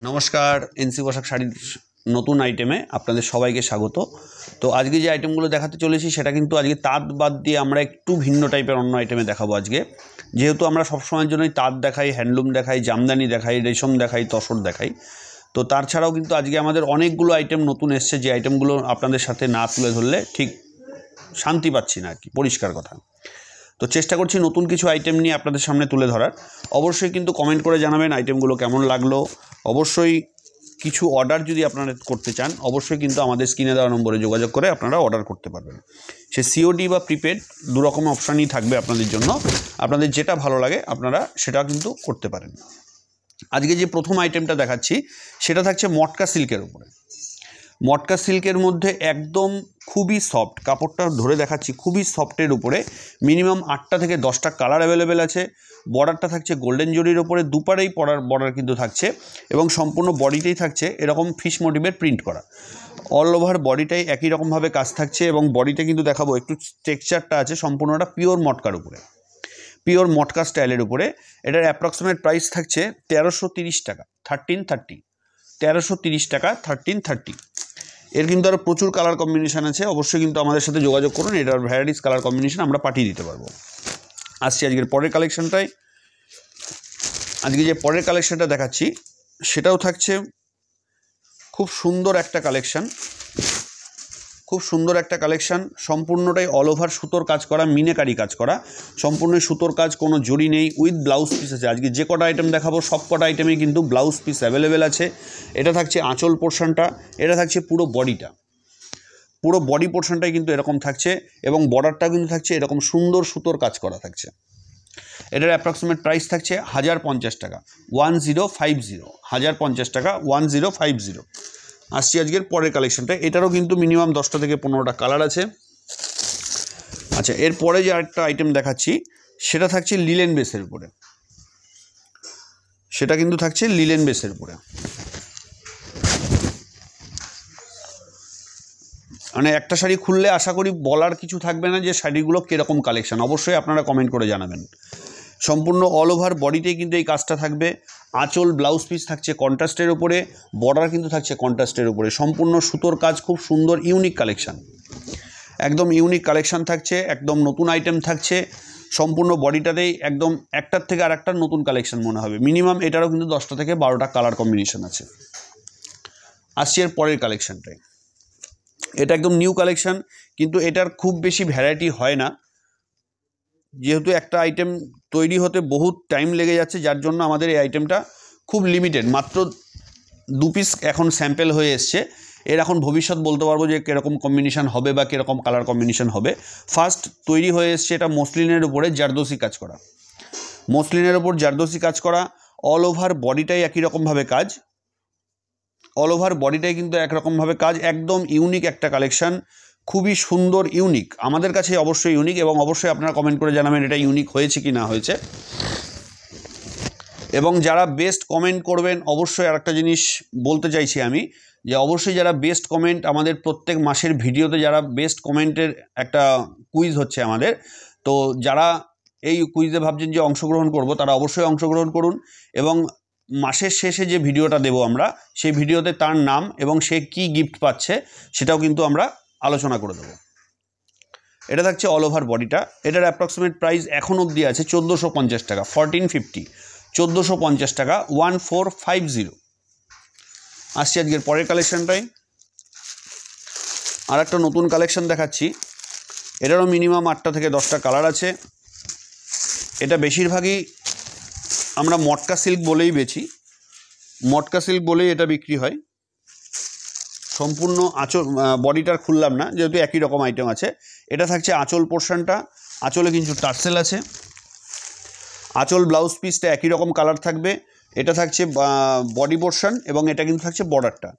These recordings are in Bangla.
নমস্কার, এনসি পোশাক শাড়ির নতুন আইটেমে আপনাদের সবাইকে স্বাগত। তো আজকে যে আইটেমগুলো দেখাতে চলেছি সেটা কিন্তু আজকে তাঁত বাদ দিয়ে আমরা একটু ভিন্ন টাইপের অন্য আইটেমে দেখাবো আজকে। যেহেতু আমরা সবসময়ের জন্যই তাঁত দেখাই, হ্যান্ডলুম দেখাই, জামদানি দেখাই, রেশম দেখাই, তসর দেখাই, তো তার ছাড়াও কিন্তু আজকে আমাদের অনেকগুলো আইটেম নতুন এসছে, যে আইটেমগুলো আপনাদের সাথে না তুলে ধরলে ঠিক শান্তি পাচ্ছি না আর কি, পরিষ্কার কথা। তো চেষ্টা করছি নতুন কিছু আইটেম নিয়ে আপনাদের সামনে তুলে ধরার। অবশ্যই কিন্তু কমেন্ট করে জানাবেন আইটেমগুলো কেমন লাগলো। অবশ্যই কিছু অর্ডার যদি আপনারা করতে চান, অবশ্যই কিন্তু আমাদের স্ক্রিনে দেওয়া নম্বরে যোগাযোগ করে আপনারা অর্ডার করতে পারবেন। সে সিওডি বা প্রিপেড দুরকম অপশানই থাকবে আপনাদের জন্য। আপনাদের যেটা ভালো লাগে আপনারা সেটা কিন্তু করতে পারেন। আজকে যে প্রথম আইটেমটা দেখাচ্ছি সেটা থাকছে মটকা সিল্কের উপরে। মটকা সিল্কের মধ্যে একদম খুবই সফট, কাপড়টা ধরে দেখাচ্ছি, খুবই সফটের উপরে মিনিমাম 8টা থেকে 10টা কালার অ্যাভেলেবেল আছে। বর্ডারটা থাকছে গোল্ডেন জরির ওপরে, দুপারেই বর্ডার কিন্তু থাকছে, এবং সম্পূর্ণ বডিতেই থাকছে এরকম ফিশ মোটিভের প্রিন্ট করা। অল ওভার বডিটাই একই রকমভাবে কাজ থাকছে, এবং বডিতে কিন্তু দেখাবো একটু টেক্সচারটা আছে সম্পূর্ণটা পিওর মটকার উপরে, পিওর মটকা স্টাইলের উপরে। এটার অ্যাপ্রক্সিমেট প্রাইস থাকছে 1330 টাকা, 1330, 1330 টাকা, 1330। এর কিন্তু আরও প্রচুর কালার কম্বিনেশান আছে, অবশ্যই কিন্তু আমাদের সাথে যোগাযোগ করুন, এটার ভ্যারাইটিস কালার কম্বিনেশান আমরা পাঠিয়ে দিতে পারবো। আসছি আজকের পরের কালেকশানটায়। আজকে যে পরের কালেকশানটা দেখাচ্ছি সেটাও থাকছে খুব সুন্দর একটা কালেকশান, খুব সুন্দর একটা কালেকশান। সম্পূর্ণটাই অল ওভার সুতোর কাজ করা, মিনেকারি কাজ করা, সম্পূর্ণ সুতোর কাজ, কোনো জড়ি নেই, উইথ ব্লাউজ পিস আছে। আজকে যে কটা আইটেম দেখাবো সব কটা আইটেমেই কিন্তু ব্লাউজ পিস অ্যাভেলেবেল আছে। এটা থাকছে আঁচল পোর্শনটা, এটা থাকছে পুরো বডিটা, পুরো বডি পোর্শনটাই কিন্তু এরকম থাকছে, এবং বর্ডারটা কিন্তু থাকছে এরকম সুন্দর সুতোর কাজ করা থাকছে। এটার অ্যাপ্রক্সিমেট প্রাইস থাকছে 1050 টাকা, 1050, 1050 টাকা, 1050। আসছি আজকের পরের কালেকশনটা, এটারও কিন্তু মিনিমাম 10টা থেকে 15টা কালার আছে। আচ্ছা, এরপরে যে আরেকটা আইটেম দেখাচ্ছি সেটা থাকছে লিলেন বেসের উপরে, সেটা কিন্তু থাকছে লিলেন বেসের উপরে। মানে একটা শাড়ি খুললে আশা করি বলার কিছু থাকবে না যে শাড়িগুলো কীরকম কালেকশান, অবশ্যই আপনারা কমেন্ট করে জানাবেন। সম্পূর্ণ অল ওভার বডিতেই কিন্তু এই কাজটা থাকবে। আঁচল ব্লাউজ পিস থাকছে কন্ট্রাস্টের উপরে, বর্ডার কিন্তু থাকছে কন্ট্রাস্টের উপরে, সম্পূর্ণ সুতোর কাজ, খুব সুন্দর ইউনিক কালেকশান, একদম ইউনিক কালেকশান থাকছে, একদম নতুন আইটেম থাকছে। সম্পূর্ণ বডিটাতেই একদম একটার থেকে আর একটার নতুন কালেকশান মনে হবে। মিনিমাম এটারও কিন্তু 10টা থেকে 12টা কালার কম্বিনেশন আছে। আসছি এর পরের কালেকশানটায়। এটা একদম নিউ কালেকশান, কিন্তু এটার খুব বেশি ভ্যারাইটি হয় না, যেহেতু একটা আইটেম তৈরি হতে বহুত টাইম লেগে যাচ্ছে, যার জন্য আমাদের এই আইটেমটা খুব লিমিটেড, মাত্র 2 পিস এখন স্যাম্পেল হয়ে এসছে। এর এখন ভবিষ্যৎ বলতে পারবো যে কীরকম কম্বিনেশান হবে বা কীরকম কালার কম্বিনেশান হবে। ফার্স্ট তৈরি হয়ে এসছে এটা মসলিনের উপরে জারদোসি কাজ করা, মসলিনের ওপর জারদোসি কাজ করা। অল ওভার বডিটাই একই রকমভাবে কাজ, অল ওভার বডিটাই কিন্তু একরকমভাবে কাজ, একদম ইউনিক একটা কালেকশান, খুবই সুন্দর, ইউনিক, আমাদের কাছে অবশ্যই ইউনিক, এবং অবশ্যই আপনারা কমেন্ট করে জানাবেন এটা ইউনিক হয়েছে কি না হয়েছে। এবং যারা বেস্ট কমেন্ট করবেন, অবশ্যই আরেকটা জিনিস বলতে চাইছি আমি, যে অবশ্যই যারা বেস্ট কমেন্ট, আমাদের প্রত্যেক মাসের ভিডিওতে যারা বেস্ট কমেন্টের একটা কুইজ হচ্ছে আমাদের, তো যারা এই কুইজে ভাবছেন যে অংশগ্রহণ করব, তারা অবশ্যই অংশগ্রহণ করুন, এবং মাসের শেষে যে ভিডিওটা দেবো আমরা, সেই ভিডিওতে তার নাম এবং সে কি গিফট পাচ্ছে সেটাও কিন্তু আমরা আলোচনা করে দেবো। এটা থাকছে অল ওভার বডিটা। এটার অ্যাপ্রক্সিমেট প্রাইস এখন অবধি আছে 1450 টাকা, 1450, 1450 টাকা, 1450। আসছি আজকের পরের কালেকশানটাই। আর একটা নতুন কালেকশান দেখাচ্ছি, এটারও মিনিমাম 8টা থেকে 10টা কালার আছে। এটা বেশিরভাগই আমরা মটকা সিল্ক বলেই বেছি, মটকা সিল্ক বলেই এটা বিক্রি হয়। সম্পূর্ণ আঁচল বডিটার খুললাম না, যেহেতু একই রকম আইটেম আছে। এটা থাকছে আঁচল পোর্শনটা, আঁচলে কিন্তু টার্সেল আছে, আঁচল ব্লাউজ পিসটা একই রকম কালার থাকবে। এটা থাকছে বডি পোর্শন, এবং এটা কিন্তু থাকছে বর্ডারটা।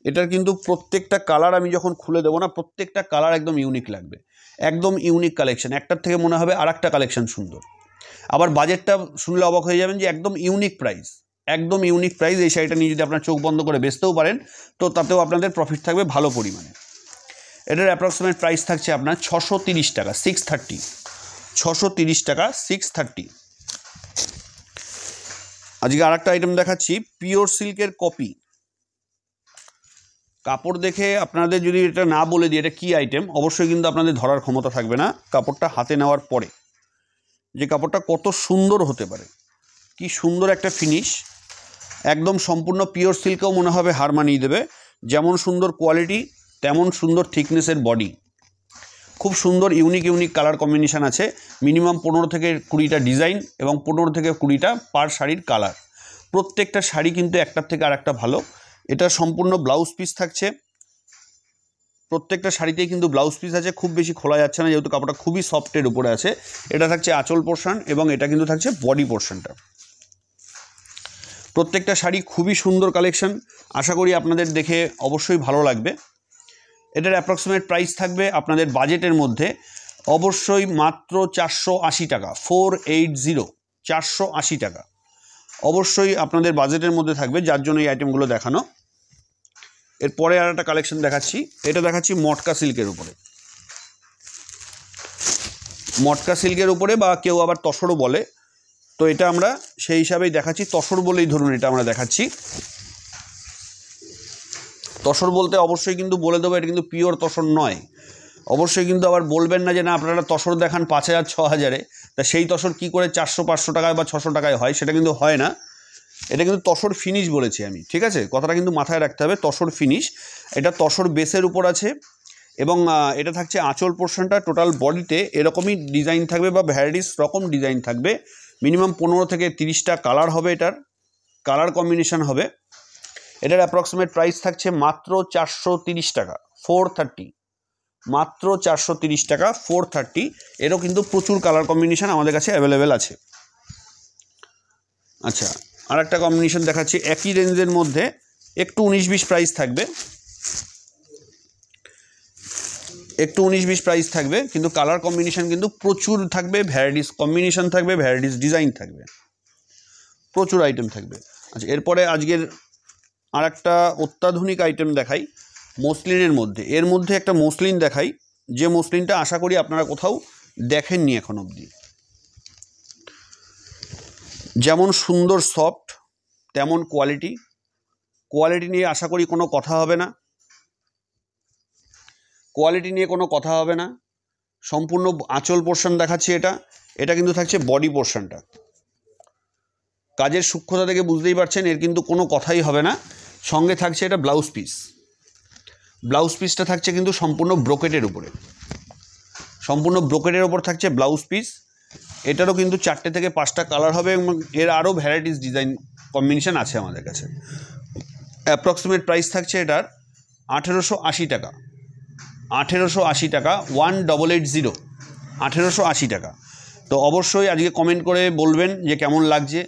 এটার কিন্তু প্রত্যেকটা কালার আমি যখন খুলে দেবো না, প্রত্যেকটা কালার একদম ইউনিক লাগবে, একদম ইউনিক কালেকশন, একটার থেকে মনে হবে আর একটা কালেকশন সুন্দর। আবার বাজেটটা শুনলে অবাক হয়ে যাবেন যে একদম ইউনিক প্রাইস, একদম ইউনিক প্রাইস। এই শাড়িটা নিয়ে যদি আপনার চোখ বন্ধ করে বেচতেও পারেন, তো তাতেও আপনাদের প্রফিট থাকবে ভালো পরিমাণে। এটার অ্যাপ্রক্সিমেট প্রাইস থাকছে আপনার 630 টাকা, 630, 630 টাকা, 630। আজকে আর একটা আইটেম দেখাচ্ছি, পিওর সিল্কের কপি। কাপড় দেখে আপনাদের যদি এটা না বলে দিই এটা কী আইটেম, অবশ্যই কিন্তু আপনাদের ধরার ক্ষমতা থাকবে না কাপড়টা হাতে নেওয়ার পরে যে কাপড়টা কত সুন্দর হতে পারে। কি সুন্দর একটা ফিনিশ, একদম সম্পূর্ণ পিওর সিল্কেও মনে হবে হার মানিয়ে দেবে। যেমন সুন্দর কোয়ালিটি তেমন সুন্দর থিকনেসের বডি, খুব সুন্দর ইউনিক কালার কম্বিনেশান আছে। মিনিমাম 15 থেকে 20টা ডিজাইন এবং 15 থেকে 20টা পার শাড়ির কালার। প্রত্যেকটা শাড়ি কিন্তু একটার থেকে আর একটা ভালো। এটা সম্পূর্ণ ব্লাউজ পিস থাকছে, প্রত্যেকটা শাড়িতেই কিন্তু ব্লাউজ পিস আছে, খুব বেশি খোলা যাচ্ছে না যেহেতু কাপড়টা খুবই সফটের উপরে আছে। এটা থাকছে আঁচল পোর্শন এবং এটা কিন্তু থাকছে বডি পোর্শনটা। প্রত্যেকটা শাড়ি খুবই সুন্দর কালেকশন, আশা করি আপনাদের দেখে অবশ্যই ভালো লাগবে। এটার অ্যাপ্রক্সিমেট প্রাইস থাকবে আপনাদের বাজেটের মধ্যে অবশ্যই মাত্র 480 টাকা, 480, 480 টাকা অবশ্যই আপনাদের বাজেটের মধ্যে থাকবে, যার জন্য এই আইটেমগুলো দেখানো। এরপরে আর একটা কালেকশন দেখাচ্ছি, এটা দেখাচ্ছি মটকা সিল্কের উপরে। মটকা সিল্কের উপরে বা কেউ আবার তসরও বলে, তো এটা আমরা সেই হিসাবেই দেখাচ্ছি, তসর বলেই ধরুন এটা আমরা দেখাচ্ছি। তসর বলতে অবশ্যই কিন্তু বলে দেবো এটা কিন্তু পিওর তসর নয়। অবশ্যই কিন্তু আবার বলবেন না যে না আপনারা তসর দেখান 5000 6000-এ, তা সেই তসর কী করে 400-500 টাকায় বা 600 টাকায় হয়, সেটা কিন্তু হয় না। এটা কিন্তু তসর ফিনিশ বলেছি আমি, ঠিক আছে, কথাটা কিন্তু মাথায় রাখতে হবে, তসর ফিনিশ। এটা তসর বেসের উপর আছে এবং এটা থাকছে আঁচল পোর্শনটা। টোটাল বডিতে এরকমই ডিজাইন থাকবে বা ভ্যারাইটিস রকম ডিজাইন থাকবে। মিনিমাম 15 থেকে 30টা কালার হবে, এটার কালার কম্বিনেশান হবে। এটার অ্যাপ্রক্সিমেট প্রাইস থাকছে মাত্র 430 টাকা, 430, মাত্র 430 টাকা, 430। এরও কিন্তু প্রচুর কালার কম্বিনেশান আমাদের কাছে অ্যাভেলেবেল আছে। আচ্ছা, আর একটা কম্বিনেশন দেখাচ্ছি একই রেঞ্জের মধ্যে, একটু 19-20 প্রাইস থাকবে, একটু 19-20 প্রাইস থাকবে, কিন্তু কালার কম্বিনেশান কিন্তু প্রচুর থাকবে, ভ্যারাইটিস কম্বিনেশান থাকবে, ভ্যারাইটিস ডিজাইন থাকবে, প্রচুর আইটেম থাকবে। আচ্ছা, এরপরে আজকের আর একটা অত্যাধুনিক আইটেম দেখাই মসলিনের মধ্যে। এর মধ্যে একটা মসলিন দেখাই, যে মসলিনটা আশা করি আপনারা কোথাও দেখেননি এখন অবধি। যেমন সুন্দর সফট তেমন কোয়ালিটি, কোয়ালিটি নিয়ে আশা করি কোনো কথা হবে না, কোয়ালিটি নিয়ে কোনো কথা হবে না। সম্পূর্ণ আঁচল পোর্শন দেখাচ্ছি, এটা কিন্তু থাকছে বডি পোর্শনটা। কাজের সূক্ষ্মতা থেকে বুঝতেই পারছেন এর কিন্তু কোনো কথাই হবে না। সঙ্গে থাকছে এটা ব্লাউজ পিস, ব্লাউজ পিসটা থাকছে কিন্তু সম্পূর্ণ ব্রোকেটের উপরে, সম্পূর্ণ ব্রোকেটের ওপর থাকছে ব্লাউজ পিস। এটারও কিন্তু 4টে থেকে 5টা কালার হবে এবং এর আরও ভ্যারাইটিস ডিজাইন কম্বিনেশান আছে আমাদের কাছে। অ্যাপ্রক্সিমেট প্রাইস থাকছে এটার 1880 টাকা, 1880 টাকা, 1880, 1880 টাকা। তো অবশ্যই আজকে কমেন্ট করে বলবেন যে কেমন লাগছে।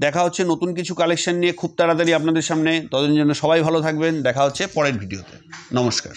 দেখা হচ্ছে নতুন কিছু কালেকশন নিয়ে খুব তাড়াতাড়ি আপনাদের সামনে, ততদিনের জন্য সবাই ভালো থাকবেন। দেখা হচ্ছে পরের ভিডিওতে। নমস্কার।